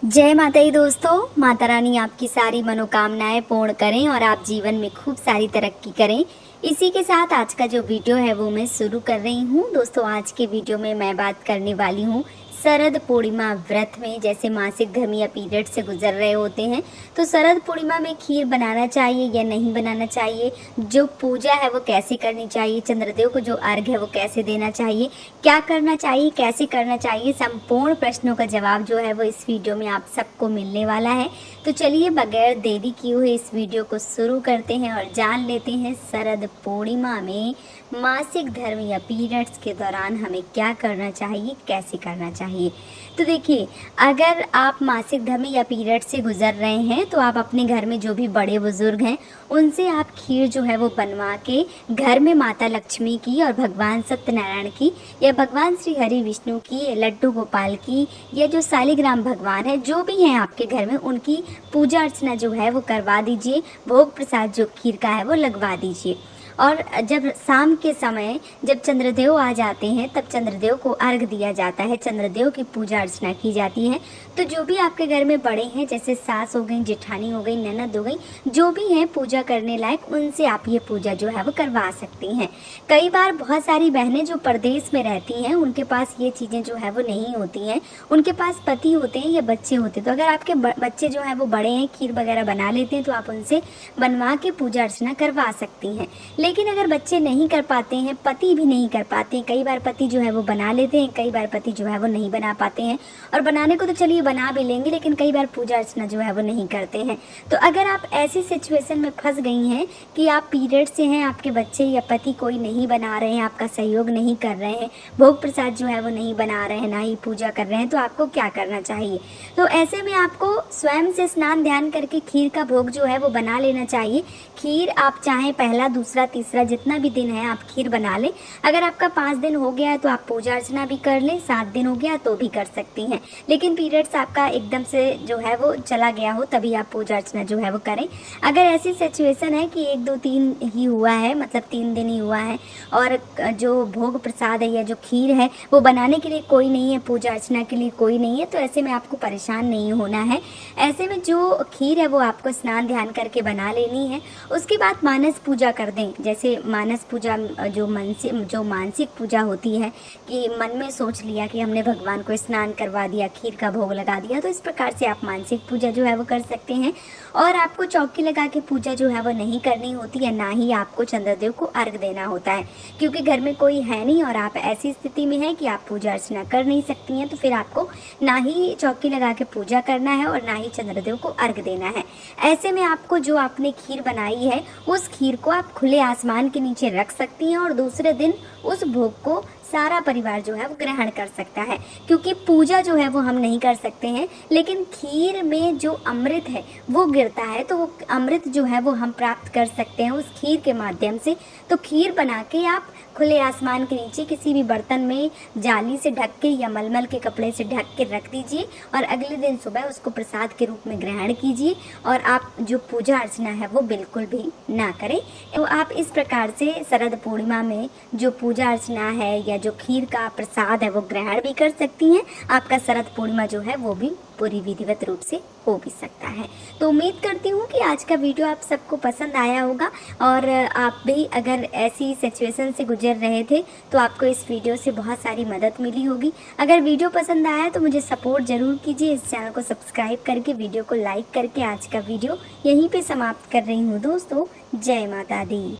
जय माता दी दोस्तों। माता रानी आपकी सारी मनोकामनाएं पूर्ण करें और आप जीवन में खूब सारी तरक्की करें। इसी के साथ आज का जो वीडियो है वो मैं शुरू कर रही हूँ। दोस्तों आज के वीडियो में मैं बात करने वाली हूँ शरद पूर्णिमा व्रत में। जैसे मासिक धर्म या पीरियड से गुजर रहे होते हैं तो शरद पूर्णिमा में खीर बनाना चाहिए या नहीं बनाना चाहिए, जो पूजा है वो कैसे करनी चाहिए, चंद्रदेव को जो अर्घ्य है वो कैसे देना चाहिए, क्या करना चाहिए, कैसे करना चाहिए, संपूर्ण प्रश्नों का जवाब जो है वो इस वीडियो में आप सबको मिलने वाला है। तो चलिए बगैर देरी किए हुए इस वीडियो को शुरू करते हैं और जान लेते हैं शरद पूर्णिमा में मासिक धर्म या पीरियड्स के दौरान हमें क्या करना चाहिए, कैसे करना चाहिए। तो देखिए, अगर आप मासिक धर्म या पीरियड से गुजर रहे हैं तो आप अपने घर में जो भी बड़े बुजुर्ग हैं उनसे आप खीर जो है वो बनवा के घर में माता लक्ष्मी की और भगवान सत्यनारायण की या भगवान श्री हरि विष्णु की, लड्डू गोपाल की या जो सालिग्राम भगवान है जो भी हैं आपके घर में उनकी पूजा अर्चना जो है वो करवा दीजिए। भोग प्रसाद जो खीर का है वो लगवा दीजिए। और जब शाम के समय जब चंद्रदेव आ जाते हैं तब चंद्रदेव को अर्घ दिया जाता है, चंद्रदेव की पूजा अर्चना की जाती है। तो जो भी आपके घर में बड़े हैं, जैसे सास हो गई, जेठानी हो गई, ननद हो गई, जो भी हैं पूजा करने लायक, उनसे आप ये पूजा जो है वो करवा सकती हैं। कई बार बहुत सारी बहनें जो परदेश में रहती हैं उनके पास ये चीज़ें जो है वो नहीं होती हैं, उनके पास पति होते हैं या बच्चे होते हैं। तो अगर आपके बच्चे जो हैं वो बड़े हैं, खीर वगैरह बना लेते हैं, तो आप उनसे बनवा के पूजा अर्चना करवा सकती हैं। लेकिन अगर बच्चे नहीं कर पाते हैं, पति भी नहीं कर पाते हैं, कई बार पति जो है वो बना लेते हैं, कई बार पति जो है वो नहीं बना पाते हैं, और बनाने को तो चलिए बना भी लेंगे लेकिन कई बार पूजा अर्चना जो है वो नहीं करते हैं। तो अगर आप ऐसी सिचुएशन में फंस गई हैं कि आप पीरियड से हैं, आपके बच्चे या पति कोई नहीं बना रहे हैं, आपका सहयोग नहीं कर रहे हैं, भोग प्रसाद जो है वो नहीं बना रहे हैं, ना ही पूजा कर रहे हैं, तो आपको क्या करना चाहिए। तो ऐसे में आपको स्वयं से स्नान ध्यान करके खीर का भोग जो है वो बना लेना चाहिए। खीर आप चाहें पहला, दूसरा, तीसरा, जितना भी दिन है आप खीर बना लें। अगर आपका 5 दिन हो गया है तो आप पूजा अर्चना भी कर लें, 7 दिन हो गया तो भी कर सकती हैं। लेकिन पीरियड्स आपका एकदम से जो है वो चला गया हो तभी आप पूजा अर्चना जो है वो करें। अगर ऐसी सिचुएशन है कि 1, 2, 3 ही हुआ है, मतलब 3 दिन ही हुआ है और जो भोग प्रसाद है या जो खीर है वो बनाने के लिए कोई नहीं है, पूजा अर्चना के लिए कोई नहीं है, तो ऐसे में आपको परेशान नहीं होना है। ऐसे में जो खीर है वो आपको स्नान ध्यान करके बना लेनी है। उसके बाद मानस पूजा कर दें। जैसे मानस पूजा जो मानसिक पूजा होती है कि मन में सोच लिया कि हमने भगवान को स्नान करवा दिया, खीर का भोग लगा दिया, तो इस प्रकार से आप मानसिक पूजा जो है वो कर सकते हैं। और आपको चौकी लगा के पूजा जो है वो नहीं करनी होती है, ना ही आपको चंद्रदेव को अर्घ देना होता है, क्योंकि घर में कोई है नहीं और आप ऐसी स्थिति में हैं कि आप पूजा अर्चना कर नहीं सकती हैं। तो फिर आपको ना ही चौकी लगा के पूजा करना है और ना ही चंद्रदेव को अर्घ देना है। ऐसे में आपको जो आपने खीर बनाई है उस खीर को आप खुले आसमान के नीचे रख सकती हैं और दूसरे दिन उस भोग को सारा परिवार जो है वो ग्रहण कर सकता है। क्योंकि पूजा जो है वो हम नहीं कर सकते हैं, लेकिन खीर में जो अमृत है वो गिरता है, तो वो अमृत जो है वो हम प्राप्त कर सकते हैं उस खीर के माध्यम से। तो खीर बना के आप खुले आसमान के नीचे किसी भी बर्तन में जाली से ढक के या मलमल के कपड़े से ढक के रख दीजिए और अगले दिन सुबह उसको प्रसाद के रूप में ग्रहण कीजिए और आप जो पूजा अर्चना है वो बिल्कुल भी ना करें। तो आप इस प्रकार से शरद पूर्णिमा में जो पूजा अर्चना है या जो खीर का प्रसाद है वो ग्रहण भी कर सकती हैं। आपका शरद पूर्णिमा जो है वो भी पूरी विधिवत रूप से हो भी सकता है। तो उम्मीद करती हूँ कि आज का वीडियो आप सबको पसंद आया होगा और आप भी अगर ऐसी सिचुएशन से गुजर रहे थे तो आपको इस वीडियो से बहुत सारी मदद मिली होगी। अगर वीडियो पसंद आया तो मुझे सपोर्ट ज़रूर कीजिए, इस चैनल को सब्सक्राइब करके वीडियो को लाइक करके। आज का वीडियो यहीं पे समाप्त कर रही हूँ दोस्तों। जय माता दी।